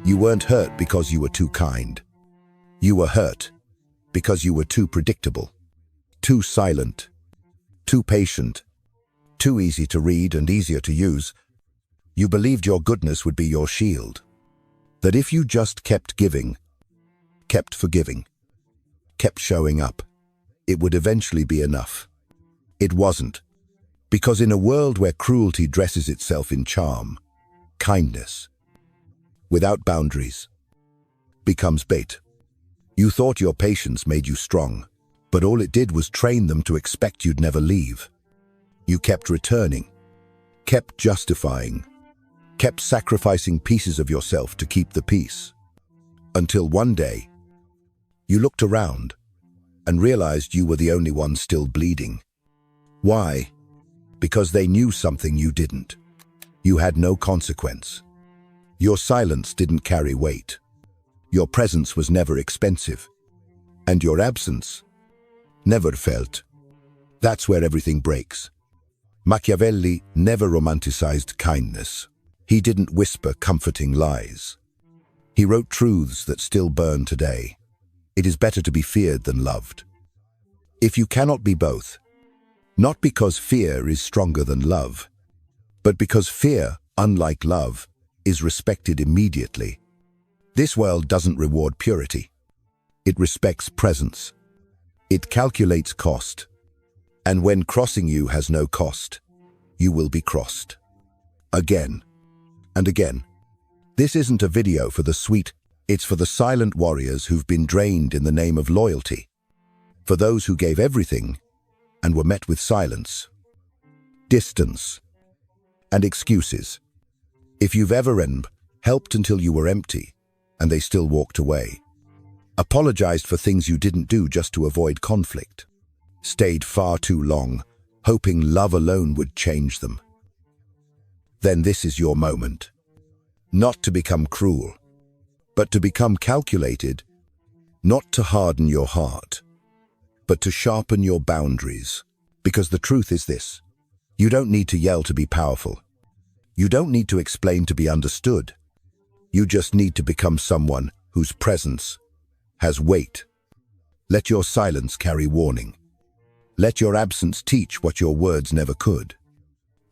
You weren't hurt because you were too kind. You were hurt because you were too predictable, too silent, too patient, too easy to read and easier to use. You believed your goodness would be your shield, that if you just kept giving, kept forgiving, kept showing up, it would eventually be enough. It wasn't, because in a world where cruelty dresses itself in charm, kindness, without boundaries, becomes bait. You thought your patience made you strong, but all it did was train them to expect you'd never leave. You kept returning, kept justifying, kept sacrificing pieces of yourself to keep the peace. Until one day, you looked around and realized you were the only one still bleeding. Why? Because they knew something you didn't. You had no consequence. Your silence didn't carry weight. Your presence was never expensive. And your absence never felt. That's where everything breaks. Machiavelli never romanticized kindness. He didn't whisper comforting lies. He wrote truths that still burn today. It is better to be feared than loved. If you cannot be both, not because fear is stronger than love, but because fear, unlike love, is respected immediately. This world doesn't reward purity. It respects presence. It calculates cost. And when crossing you has no cost, you will be crossed. Again and again. This isn't a video for the sweet, it's for the silent warriors who've been drained in the name of loyalty. For those who gave everything and were met with silence, distance, and excuses. If you've ever helped until you were empty and they still walked away, apologized for things you didn't do just to avoid conflict, stayed far too long, hoping love alone would change them, then this is your moment. Not to become cruel, but to become calculated, not to harden your heart, but to sharpen your boundaries. Because the truth is this: you don't need to yell to be powerful. You don't need to explain to be understood. You just need to become someone whose presence has weight. Let your silence carry warning. Let your absence teach what your words never could.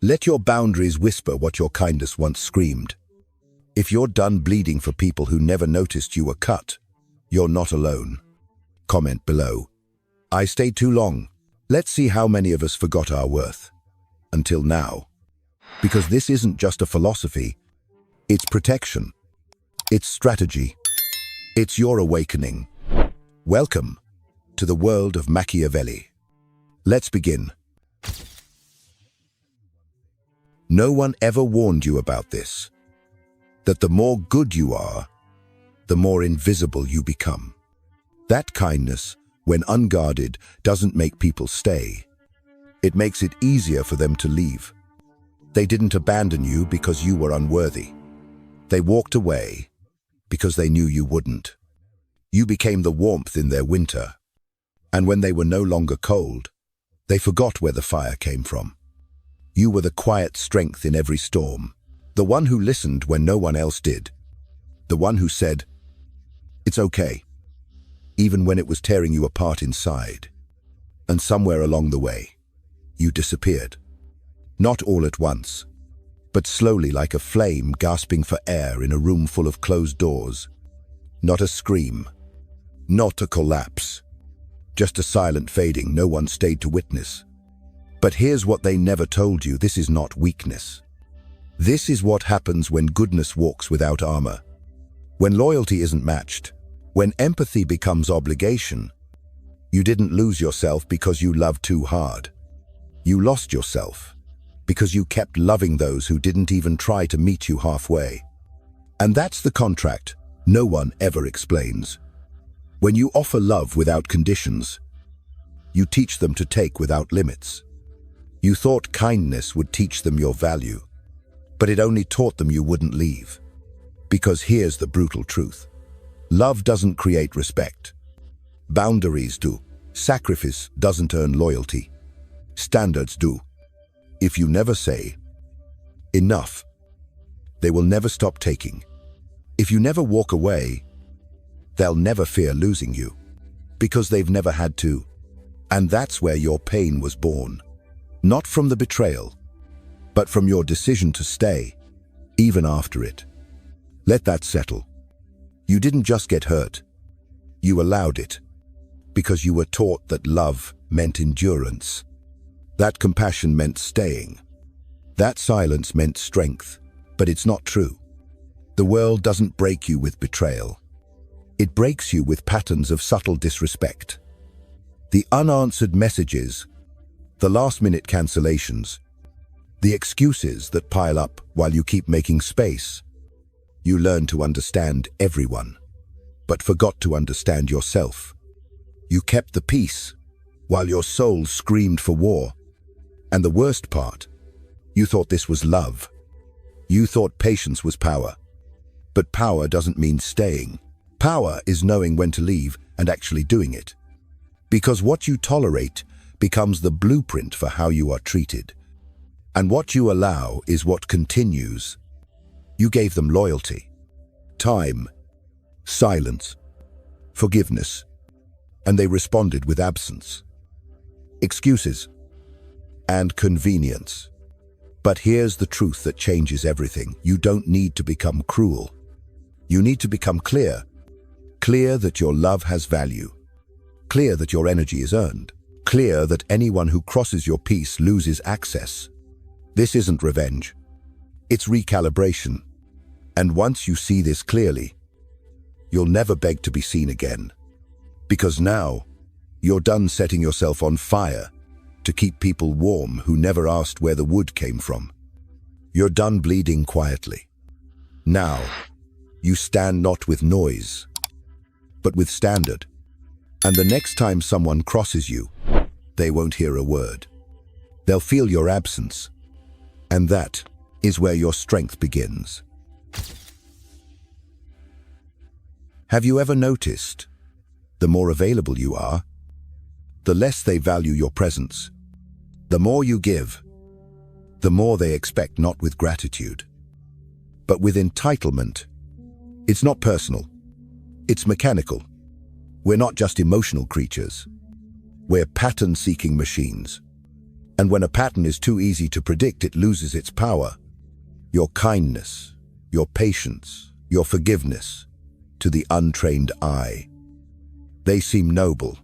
Let your boundaries whisper what your kindness once screamed. If you're done bleeding for people who never noticed you were cut, you're not alone. Comment below. I stayed too long. Let's see how many of us forgot our worth. Until now. Because this isn't just a philosophy. It's protection. It's strategy. It's your awakening. Welcome to the world of Machiavelli. Let's begin. No one ever warned you about this. That the more good you are, the more invisible you become. That kindness, when unguarded, doesn't make people stay. It makes it easier for them to leave. They didn't abandon you because you were unworthy. They walked away because they knew you wouldn't. You became the warmth in their winter. And when they were no longer cold, they forgot where the fire came from. You were the quiet strength in every storm. The one who listened when no one else did. The one who said, "It's okay," even when it was tearing you apart inside. And somewhere along the way, you disappeared. Not all at once, but slowly like a flame gasping for air in a room full of closed doors. Not a scream, not a collapse, just a silent fading no one stayed to witness. But here's what they never told you: this is not weakness. This is what happens when goodness walks without armor. When loyalty isn't matched, when empathy becomes obligation. You didn't lose yourself because you loved too hard. You lost yourself because you kept loving those who didn't even try to meet you halfway. And that's the contract no one ever explains. When you offer love without conditions, you teach them to take without limits. You thought kindness would teach them your value, but it only taught them you wouldn't leave. Because here's the brutal truth. Love doesn't create respect. Boundaries do. Sacrifice doesn't earn loyalty. Standards do. If you never say enough, they will never stop taking. If you never walk away, they'll never fear losing you, because they've never had to. And that's where your pain was born. Not from the betrayal, but from your decision to stay, even after it. Let that settle. You didn't just get hurt. You allowed it, because you were taught that love meant endurance. That compassion meant staying. That silence meant strength, but it's not true. The world doesn't break you with betrayal. It breaks you with patterns of subtle disrespect. The unanswered messages, the last-minute cancellations, the excuses that pile up while you keep making space. You learn to understand everyone, but forgot to understand yourself. You kept the peace while your soul screamed for war. And the worst part, you thought this was love. You thought patience was power. But power doesn't mean staying. Power is knowing when to leave and actually doing it. Because what you tolerate becomes the blueprint for how you are treated. And what you allow is what continues. You gave them loyalty, time, silence, forgiveness, and they responded with absence, excuses, and convenience. But here's the truth that changes everything. You don't need to become cruel. You need to become clear. Clear that your love has value. Clear that your energy is earned. Clear that anyone who crosses your peace loses access. This isn't revenge. It's recalibration. And once you see this clearly, you'll never beg to be seen again. Because now, you're done setting yourself on fire to keep people warm who never asked where the wood came from. You're done bleeding quietly. Now, you stand not with noise, but with standard. And the next time someone crosses you, they won't hear a word. They'll feel your absence. And that is where your strength begins. Have you ever noticed, the more available you are, the less they value your presence? The more you give, the more they expect, not with gratitude, but with entitlement. It's not personal. It's mechanical. We're not just emotional creatures. We're pattern-seeking machines. And when a pattern is too easy to predict, it loses its power. Your kindness, your patience, your forgiveness, to the untrained eye, they seem noble.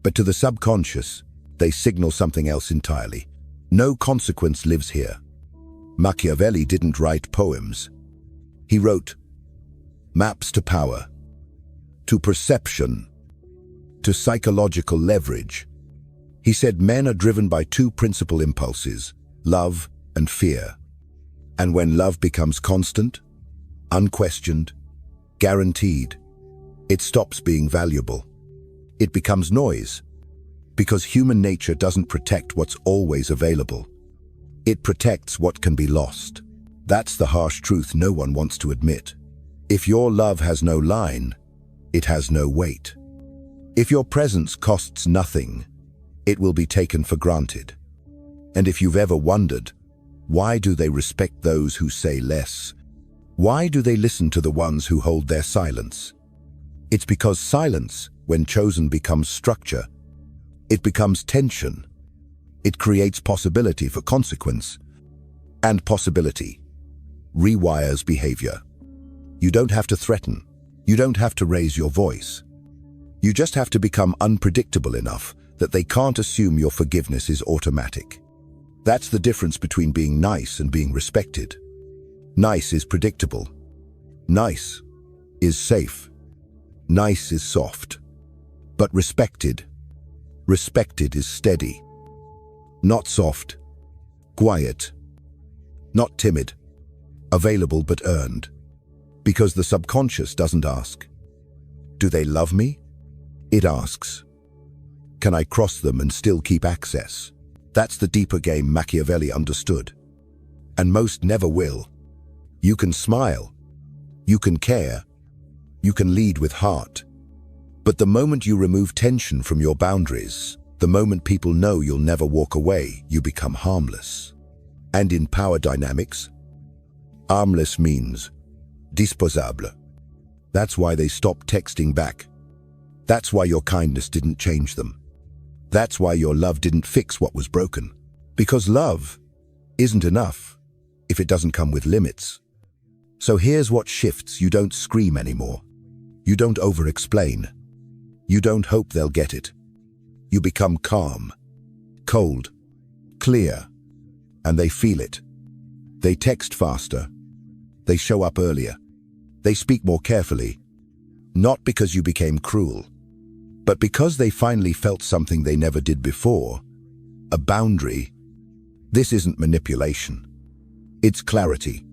But to the subconscious, they signal something else entirely. No consequence lives here. Machiavelli didn't write poems. He wrote maps to power, to perception, to psychological leverage. He said men are driven by two principal impulses, love and fear. And when love becomes constant, unquestioned, guaranteed, it stops being valuable. It becomes noise, because human nature doesn't protect what's always available. It protects what can be lost. That's the harsh truth no one wants to admit. If your love has no line, it has no weight. If your presence costs nothing, it will be taken for granted. And if you've ever wondered, why do they respect those who say less? Why do they listen to the ones who hold their silence? It's because silence, when chosen, becomes structure. It becomes tension. It creates possibility for consequence. And possibility rewires behavior. You don't have to threaten. You don't have to raise your voice. You just have to become unpredictable enough that they can't assume your forgiveness is automatic. That's the difference between being nice and being respected. Nice is predictable. Nice is safe. Nice is soft. But respected is steady. Not soft, quiet, not timid, available but earned. Because the subconscious doesn't ask, do they love me? It asks, can I cross them and still keep access? That's the deeper game Machiavelli understood. And most never will. You can smile, you can care, you can lead with heart. But the moment you remove tension from your boundaries, the moment people know you'll never walk away, you become harmless. And in power dynamics, harmless means disposable. That's why they stopped texting back. That's why your kindness didn't change them. That's why your love didn't fix what was broken. Because love isn't enough if it doesn't come with limits. So here's what shifts. You don't scream anymore. You don't over-explain. You don't hope they'll get it. You become calm, cold, clear, and they feel it. They text faster. They show up earlier. They speak more carefully. Not because you became cruel, but because they finally felt something they never did before. A boundary. This isn't manipulation. It's clarity.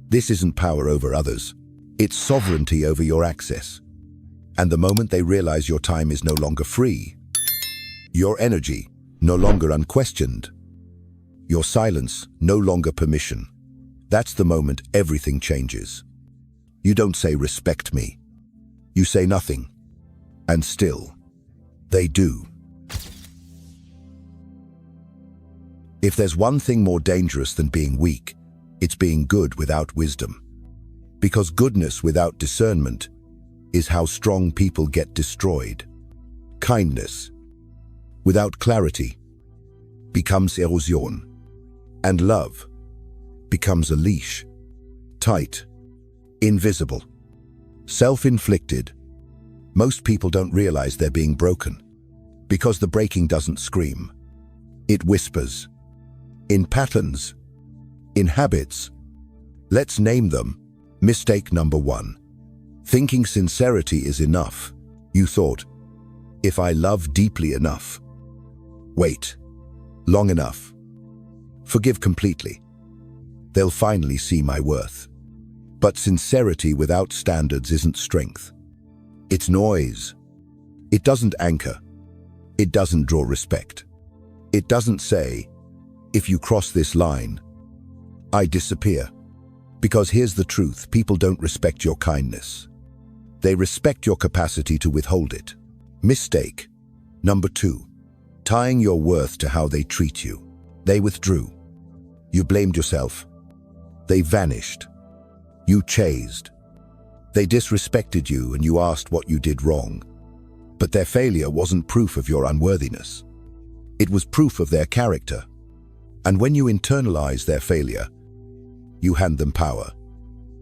This isn't power over others. It's sovereignty over your access. And the moment they realize your time is no longer free, your energy no longer unquestioned, your silence no longer permission, that's the moment everything changes. You don't say, "Respect me." You say nothing. And still, they do. If there's one thing more dangerous than being weak, it's being good without wisdom. Because goodness without discernment is how strong people get destroyed. Kindness without clarity becomes erosion. And love becomes a leash. Tight, invisible, self-inflicted. Most people don't realize they're being broken because the breaking doesn't scream. It whispers. In patterns, in habits. Let's name them. Mistake number 1. Thinking sincerity is enough. You thought, if I love deeply enough, wait long enough, forgive completely, they'll finally see my worth. But sincerity without standards isn't strength. It's noise. It doesn't anchor. It doesn't draw respect. It doesn't say, if you cross this line, I disappear. Because here's the truth, people don't respect your kindness. They respect your capacity to withhold it. Mistake number 2, tying your worth to how they treat you. They withdrew. You blamed yourself. They vanished. You chased. They disrespected you and you asked what you did wrong. But their failure wasn't proof of your unworthiness. It was proof of their character. And when you internalize their failure, you hand them power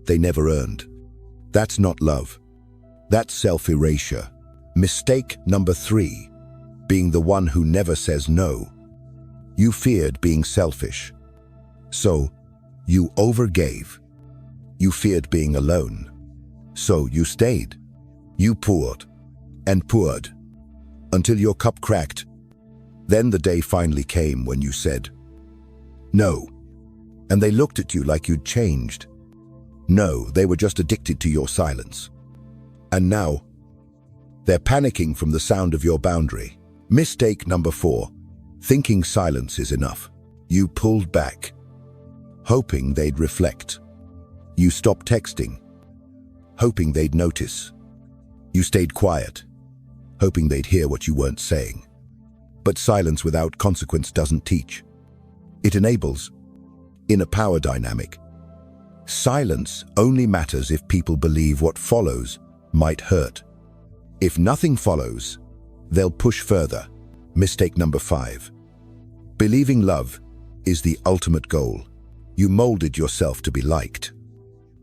they never earned. That's not love. That's self-erasure. Mistake number 3, being the one who never says no. You feared being selfish. So you overgave. You feared being alone. So you stayed. You poured and poured until your cup cracked. Then the day finally came when you said, no. And they looked at you like you'd changed. No, they were just addicted to your silence. And now, they're panicking from the sound of your boundary. Mistake number 4, thinking silence is enough. You pulled back, hoping they'd reflect. You stopped texting, hoping they'd notice. You stayed quiet, hoping they'd hear what you weren't saying. But silence without consequence doesn't teach. It enables. In a power dynamic, silence only matters if people believe what follows might hurt. If nothing follows, they'll push further. Mistake number 5. Believing love is the ultimate goal. You molded yourself to be liked.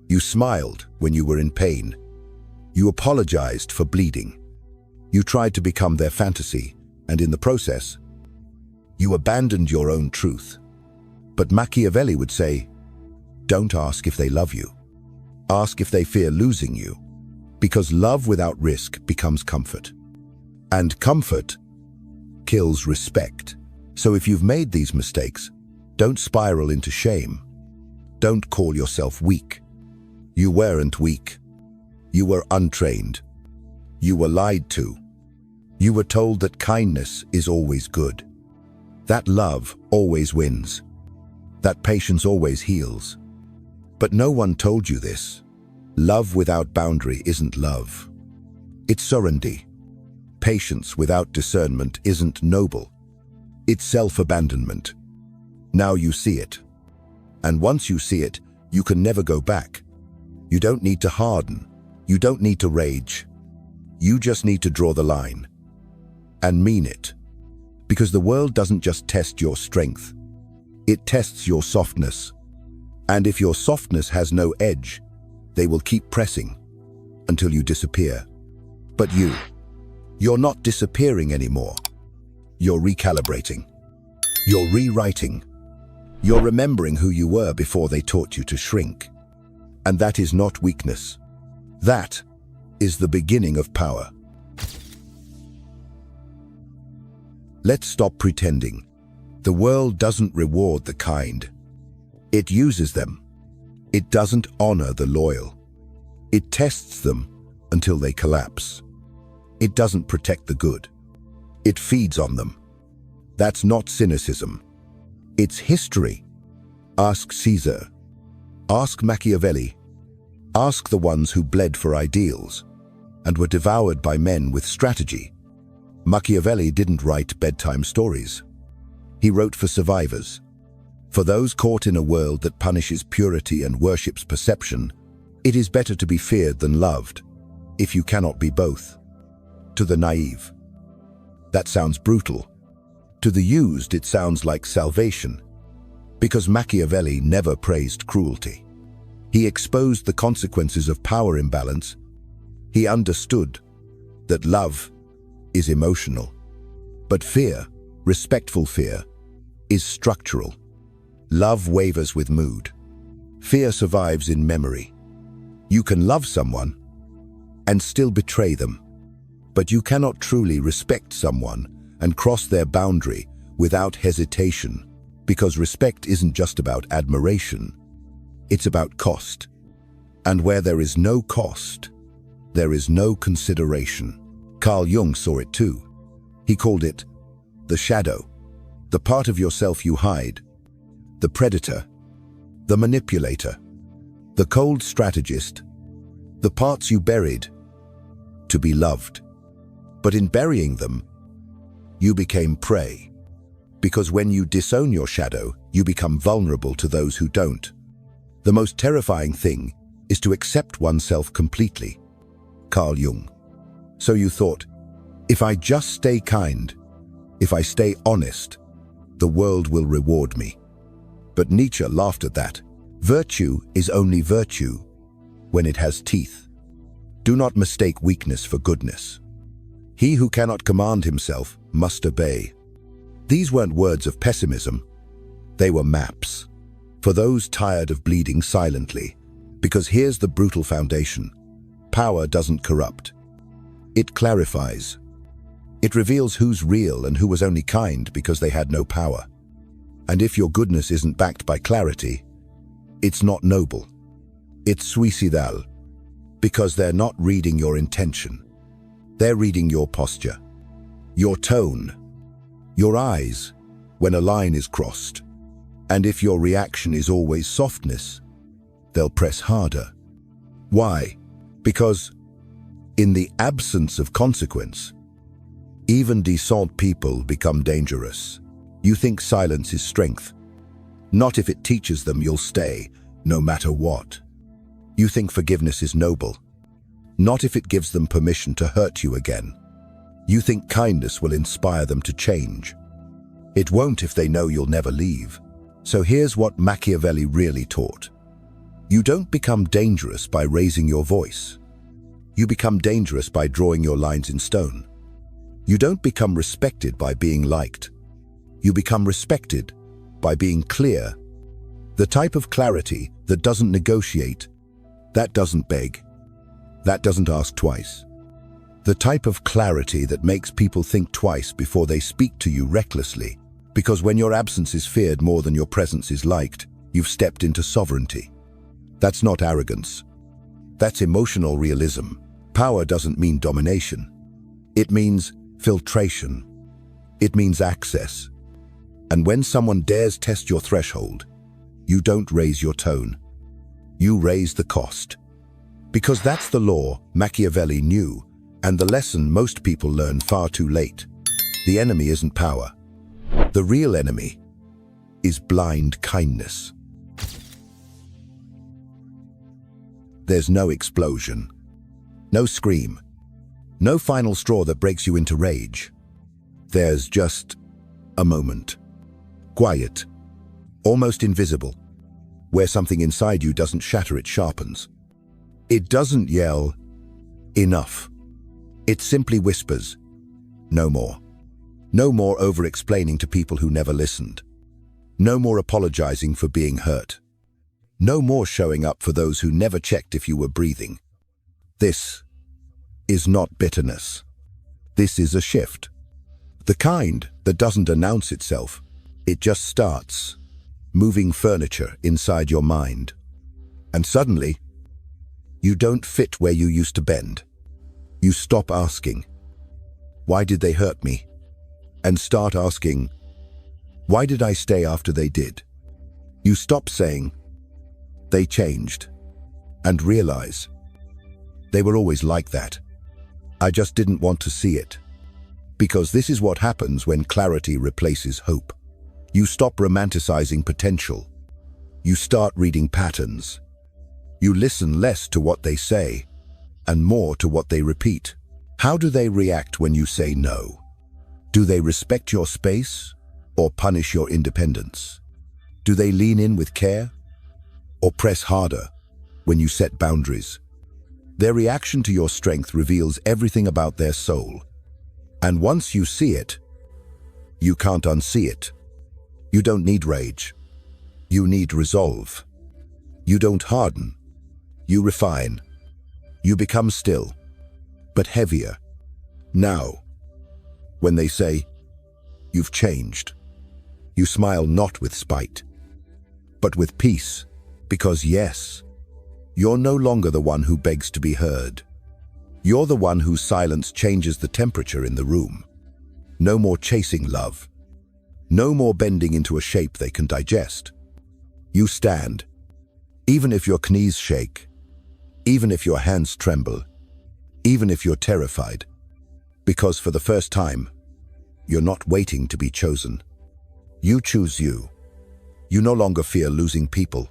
You smiled when you were in pain. You apologized for bleeding. You tried to become their fantasy, and in the process, you abandoned your own truth. But Machiavelli would say, don't ask if they love you. Ask if they fear losing you. Because love without risk becomes comfort. And comfort kills respect. So if you've made these mistakes, don't spiral into shame. Don't call yourself weak. You weren't weak. You were untrained. You were lied to. You were told that kindness is always good. That love always wins. That patience always heals. But no one told you this. Love without boundary isn't love. It's surrender. Patience without discernment isn't noble. It's self-abandonment. Now you see it. And once you see it, you can never go back. You don't need to harden. You don't need to rage. You just need to draw the line. And mean it. Because the world doesn't just test your strength. It tests your softness. And if your softness has no edge, they will keep pressing until you disappear. But you're not disappearing anymore. You're recalibrating. You're rewriting. You're remembering who you were before they taught you to shrink. And that is not weakness. That is the beginning of power. Let's stop pretending. The world doesn't reward the kind. It uses them. It doesn't honor the loyal. It tests them until they collapse. It doesn't protect the good. It feeds on them. That's not cynicism. It's history. Ask Caesar. Ask Machiavelli. Ask the ones who bled for ideals and were devoured by men with strategy. Machiavelli didn't write bedtime stories. He wrote for survivors. For those caught in a world that punishes purity and worships perception, it is better to be feared than loved, if you cannot be both. To the naive, that sounds brutal. To the used, it sounds like salvation. Because Machiavelli never praised cruelty. He exposed the consequences of power imbalance. He understood that love is emotional, but fear, respectful fear, is structural. Love wavers with mood. Fear survives in memory. You can love someone and still betray them, but you cannot truly respect someone and cross their boundary without hesitation, because respect isn't just about admiration, it's about cost. And where there is no cost, there is no consideration. Carl Jung saw it too. He called it the shadow, the part of yourself you hide, the predator, the manipulator, the cold strategist, the parts you buried to be loved. But in burying them, you became prey. Because when you disown your shadow, you become vulnerable to those who don't. The most terrifying thing is to accept oneself completely. Carl Jung. So you thought, if I just stay kind, if I stay honest, the world will reward me. But Nietzsche laughed at that. Virtue is only virtue when it has teeth. Do not mistake weakness for goodness. He who cannot command himself must obey. These weren't words of pessimism. They were maps. For those tired of bleeding silently. Because here's the brutal foundation. Power doesn't corrupt. It clarifies. It reveals who's real and who was only kind because they had no power. And if your goodness isn't backed by clarity, it's not noble. It's suicidal. Because they're not reading your intention. They're reading your posture, your tone, your eyes when a line is crossed. And if your reaction is always softness, they'll press harder. Why? Because in the absence of consequence, even decent people become dangerous. You think silence is strength. Not if it teaches them you'll stay, no matter what. You think forgiveness is noble. Not if it gives them permission to hurt you again. You think kindness will inspire them to change. It won't if they know you'll never leave. So here's what Machiavelli really taught. You don't become dangerous by raising your voice. You become dangerous by drawing your lines in stone. You don't become respected by being liked. You become respected by being clear. The type of clarity that doesn't negotiate, that doesn't beg, that doesn't ask twice. The type of clarity that makes people think twice before they speak to you recklessly. Because when your absence is feared more than your presence is liked, you've stepped into sovereignty. That's not arrogance. That's emotional realism. Power doesn't mean domination. It means filtration. It means access. And when someone dares test your threshold, you don't raise your tone. You raise the cost. Because that's the law Machiavelli knew, and the lesson most people learn far too late. The enemy isn't power. The real enemy is blind kindness. There's no explosion, no scream, no final straw that breaks you into rage. There's just a moment, quiet, almost invisible, where something inside you doesn't shatter, it sharpens. It doesn't yell, "Enough." It simply whispers, "No more." No more over-explaining to people who never listened. No more apologizing for being hurt. No more showing up for those who never checked if you were breathing. This is not bitterness. This is a shift. The kind that doesn't announce itself. It just starts moving furniture inside your mind. And suddenly, you don't fit where you used to bend. You stop asking, "Why did they hurt me?" and start asking, "Why did I stay after they did?" You stop saying, "They changed," and realize, "They were always like that. I just didn't want to see it." Because this is what happens when clarity replaces hope. You stop romanticizing potential. You start reading patterns. You listen less to what they say and more to what they repeat. How do they react when you say no? Do they respect your space or punish your independence? Do they lean in with care or press harder when you set boundaries? Their reaction to your strength reveals everything about their soul. And once you see it, you can't unsee it. You don't need rage. You need resolve. You don't harden. You refine. You become still, but heavier. Now, when they say, "You've changed," you smile not with spite, but with peace, because yes, you're no longer the one who begs to be heard. You're the one whose silence changes the temperature in the room. No more chasing love. No more bending into a shape they can digest. You stand, even if your knees shake, even if your hands tremble, even if you're terrified, because for the first time, you're not waiting to be chosen. You choose you. You no longer fear losing people.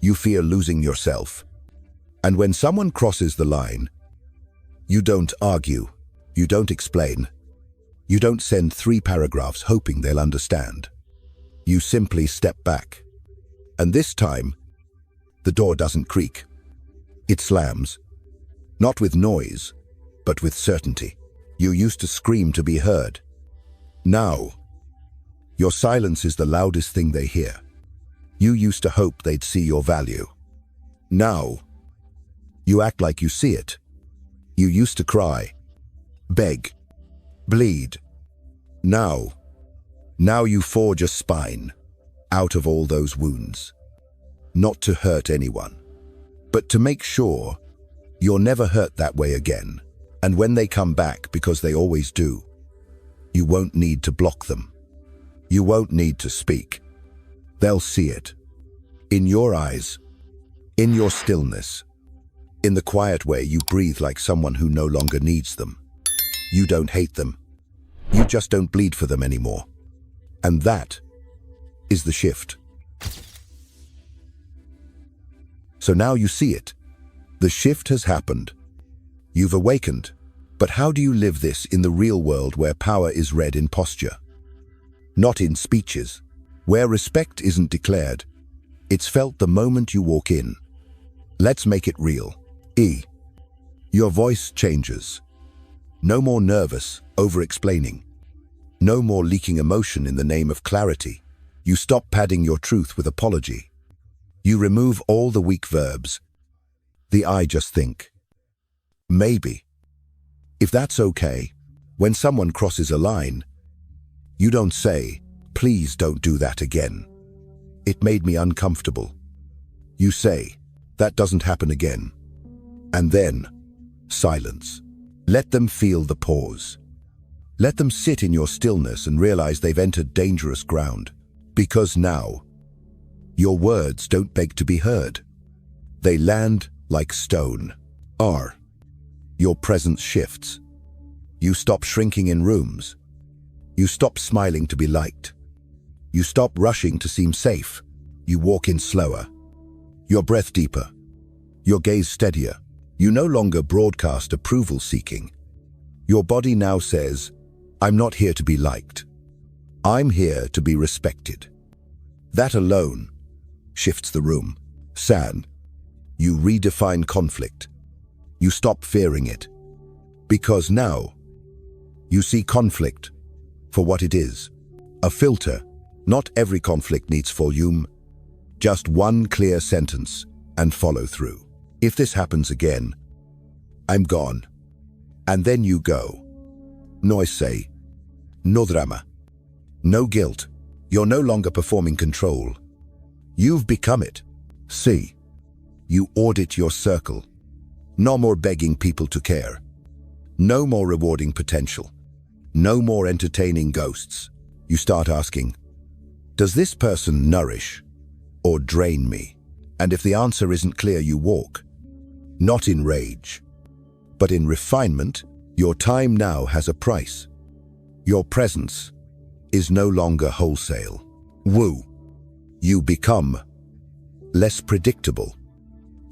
You fear losing yourself. And when someone crosses the line, you don't argue. You don't explain. You don't send 3 paragraphs hoping they'll understand. You simply step back. And this time, the door doesn't creak. It slams. Not with noise, but with certainty. You used to scream to be heard. Now, your silence is the loudest thing they hear. You used to hope they'd see your value. Now, you act like you see it. You used to cry, beg, bleed. Now you forge a spine out of all those wounds. Not to hurt anyone, but to make sure you're never hurt that way again. And when they come back, because they always do, you won't need to block them. You won't need to speak. They'll see it. In your eyes, in your stillness, in the quiet way you breathe like someone who no longer needs them. You don't hate them. You just don't bleed for them anymore. And that is the shift. So now you see it. The shift has happened. You've awakened. But how do you live this in the real world where power is read in posture? Not in speeches. Where respect isn't declared. It's felt the moment you walk in. Let's make it real. Your voice changes. No more nervous, over-explaining. No more leaking emotion in the name of clarity. You stop padding your truth with apology. You remove all the weak verbs. The I just think. Maybe. If that's okay, when someone crosses a line, you don't say, "Please don't do that again. It made me uncomfortable." You say, "That doesn't happen again." And then, silence. Let them feel the pause. Let them sit in your stillness and realize they've entered dangerous ground. Because now, your words don't beg to be heard. They land like stone. Your presence shifts. You stop shrinking in rooms. You stop smiling to be liked. You stop rushing to seem safe. You walk in slower. Your breath deeper. your gaze steadier. You no longer broadcast approval seeking. Your body now says, I'm not here to be liked. I'm here to be respected. That alone shifts the room. San, you redefine conflict. You stop fearing it. Because now, you see conflict for what it is. A filter. Not every conflict needs volume. Just one clear sentence and follow through. If this happens again, I'm gone. And then you go. No say. No drama. No guilt. You're no longer performing control. You've become it. See. You audit your circle. No more begging people to care. No more rewarding potential. No more entertaining ghosts. You start asking, does this person nourish or drain me? And if the answer isn't clear, you walk. Not in rage, but in refinement. Your time now has a price. Your presence is no longer wholesale. Woo. You become less predictable.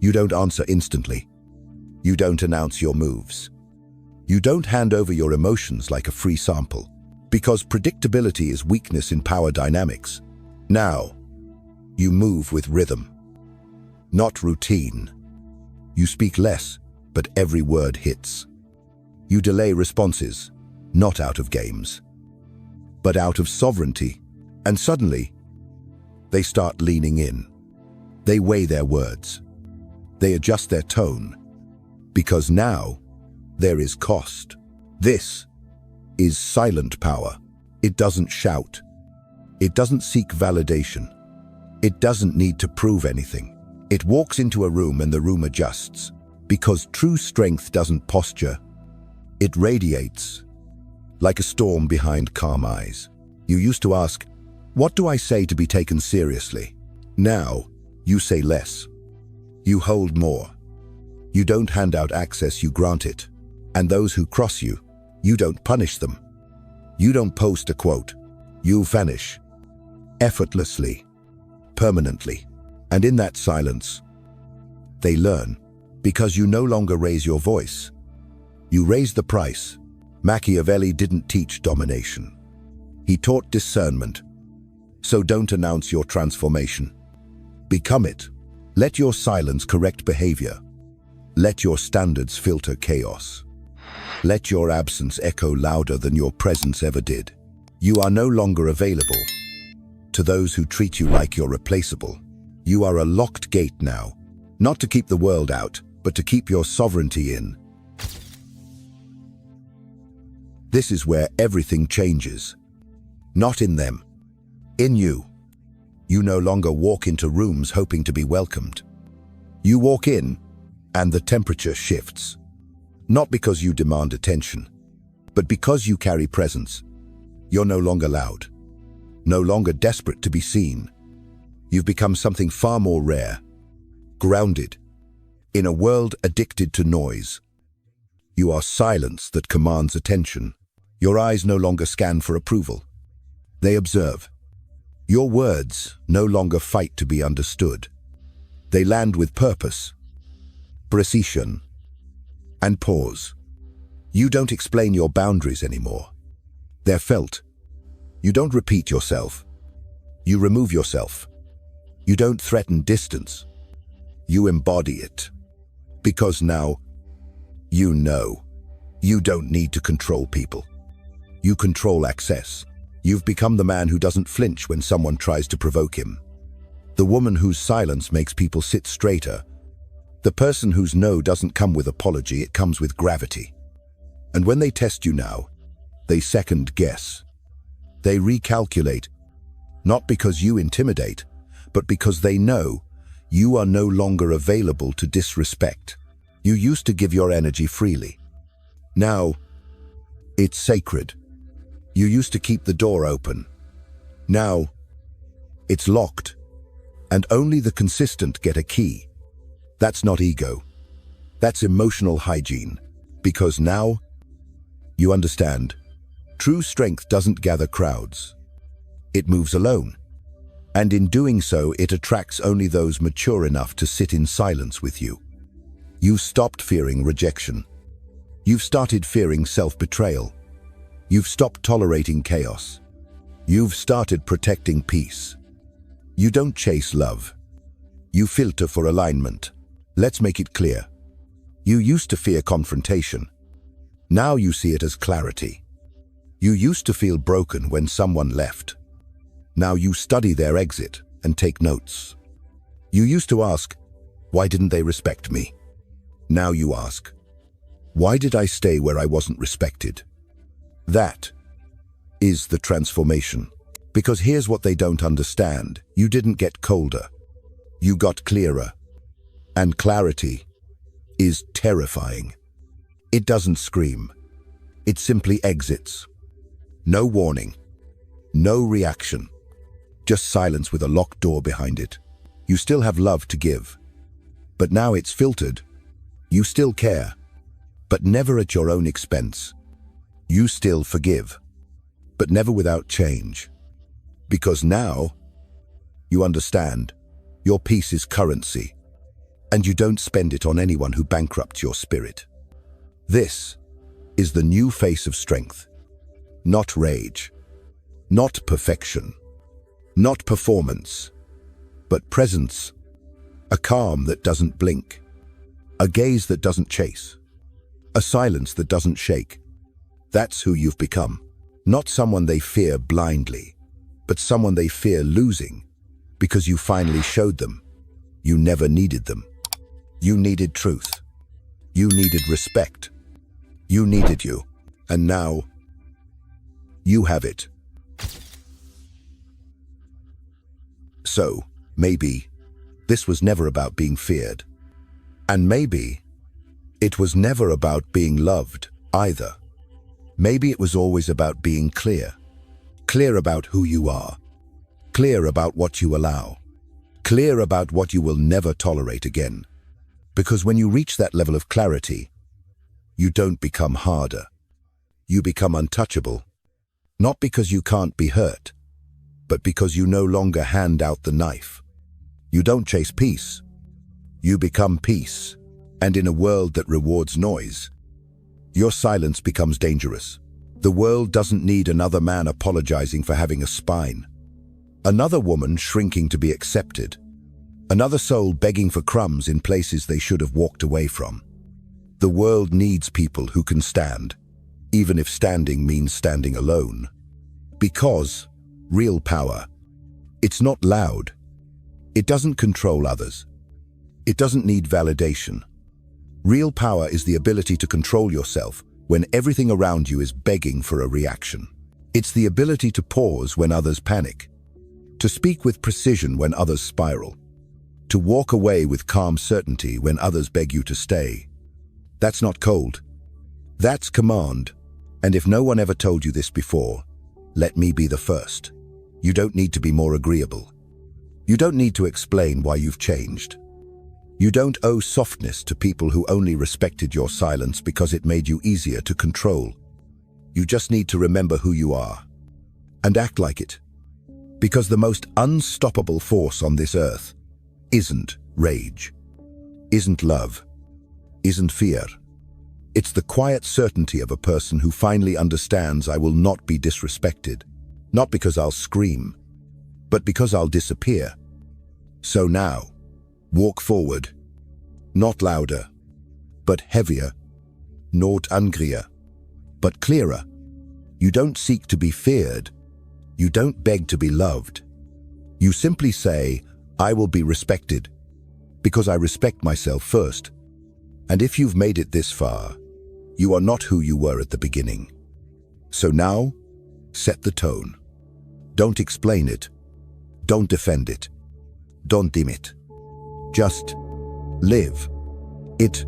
You don't answer instantly. You don't announce your moves. You don't hand over your emotions like a free sample, because predictability is weakness in power dynamics. Now, you move with rhythm, not routine. You speak less, but every word hits. You delay responses, not out of games, but out of sovereignty. And suddenly, they start leaning in. They weigh their words. They adjust their tone, because now there is cost. This is silent power. It doesn't shout. It doesn't seek validation. It doesn't need to prove anything. It walks into a room and the room adjusts, because true strength doesn't posture. It radiates, like a storm behind calm eyes. You used to ask, what do I say to be taken seriously? Now, you say less. You hold more. You don't hand out access, you grant it. And those who cross you, you don't punish them. You don't post a quote. You vanish. Effortlessly. Permanently. And in that silence, they learn. Because you no longer raise your voice. You raise the price. Machiavelli didn't teach domination. He taught discernment. So don't announce your transformation. Become it. Let your silence correct behavior. Let your standards filter chaos. Let your absence echo louder than your presence ever did. You are no longer available to those who treat you like you're replaceable. You are a locked gate now, not to keep the world out, but to keep your sovereignty in. This is where everything changes. Not in them, in you. You no longer walk into rooms hoping to be welcomed. You walk in, and the temperature shifts. Not because you demand attention, but because you carry presence. You're no longer loud, no longer desperate to be seen. You've become something far more rare, grounded, in a world addicted to noise. You are silence that commands attention. Your eyes no longer scan for approval. They observe. Your words no longer fight to be understood. They land with purpose, precision, and pause. You don't explain your boundaries anymore. They're felt. You don't repeat yourself. You remove yourself. You don't threaten distance. You embody it. Because now, you know. You don't need to control people. You control access. You've become the man who doesn't flinch when someone tries to provoke him. The woman whose silence makes people sit straighter. The person whose no doesn't come with apology, it comes with gravity. And when they test you now, they second guess. They recalculate, not because you intimidate, but because they know you are no longer available to disrespect. You used to give your energy freely. Now, it's sacred. You used to keep the door open. Now, it's locked, and only the consistent get a key. That's not ego. That's emotional hygiene. Because now, you understand, true strength doesn't gather crowds. It moves alone. And in doing so, it attracts only those mature enough to sit in silence with you. You stopped fearing rejection. You've started fearing self-betrayal. You've stopped tolerating chaos. You've started protecting peace. You don't chase love. You filter for alignment. Let's make it clear. You used to fear confrontation. Now you see it as clarity. You used to feel broken when someone left. Now you study their exit and take notes. You used to ask, why didn't they respect me? Now you ask, why did I stay where I wasn't respected? That is the transformation. Because here's what they don't understand. You didn't get colder. You got clearer. And clarity is terrifying. It doesn't scream. It simply exits. No warning. No reaction. Just silence with a locked door behind it. You still have love to give. But now it's filtered. You still care. But never at your own expense. You still forgive. But never without change. Because now, you understand, your peace is currency, and you don't spend it on anyone who bankrupts your spirit. This is the new face of strength. Not rage, not perfection, not performance, but presence. A calm that doesn't blink, a gaze that doesn't chase, a silence that doesn't shake. That's who you've become. Not someone they fear blindly, but someone they fear losing, because you finally showed them you never needed them. You needed truth. You needed respect. You needed you. And now, you have it. So, maybe, this was never about being feared. And maybe, it was never about being loved either. Maybe it was always about being clear. Clear about who you are. Clear about what you allow. Clear about what you will never tolerate again. Because when you reach that level of clarity, you don't become harder. You become untouchable. Not because you can't be hurt, but because you no longer hand out the knife. You don't chase peace. You become peace. And in a world that rewards noise, your silence becomes dangerous. The world doesn't need another man apologizing for having a spine. Another woman shrinking to be accepted. Another soul begging for crumbs in places they should have walked away from. The world needs people who can stand, even if standing means standing alone. Because real power, it's not loud. It doesn't control others. It doesn't need validation. Real power is the ability to control yourself when everything around you is begging for a reaction. It's the ability to pause when others panic, to speak with precision when others spiral, to walk away with calm certainty when others beg you to stay. That's not cold. That's command. And if no one ever told you this before, let me be the first. You don't need to be more agreeable. You don't need to explain why you've changed. You don't owe softness to people who only respected your silence because it made you easier to control. You just need to remember who you are and act like it. Because the most unstoppable force on this earth isn't rage, isn't love, isn't fear. It's the quiet certainty of a person who finally understands I will not be disrespected, not because I'll scream, but because I'll disappear. So now, walk forward, not louder, but heavier, not angrier, but clearer. You don't seek to be feared. You don't beg to be loved. You simply say, I will be respected, because I respect myself first. And if you've made it this far, you are not who you were at the beginning. So now, set the tone. Don't explain it. Don't defend it. Don't dim it. Just live it.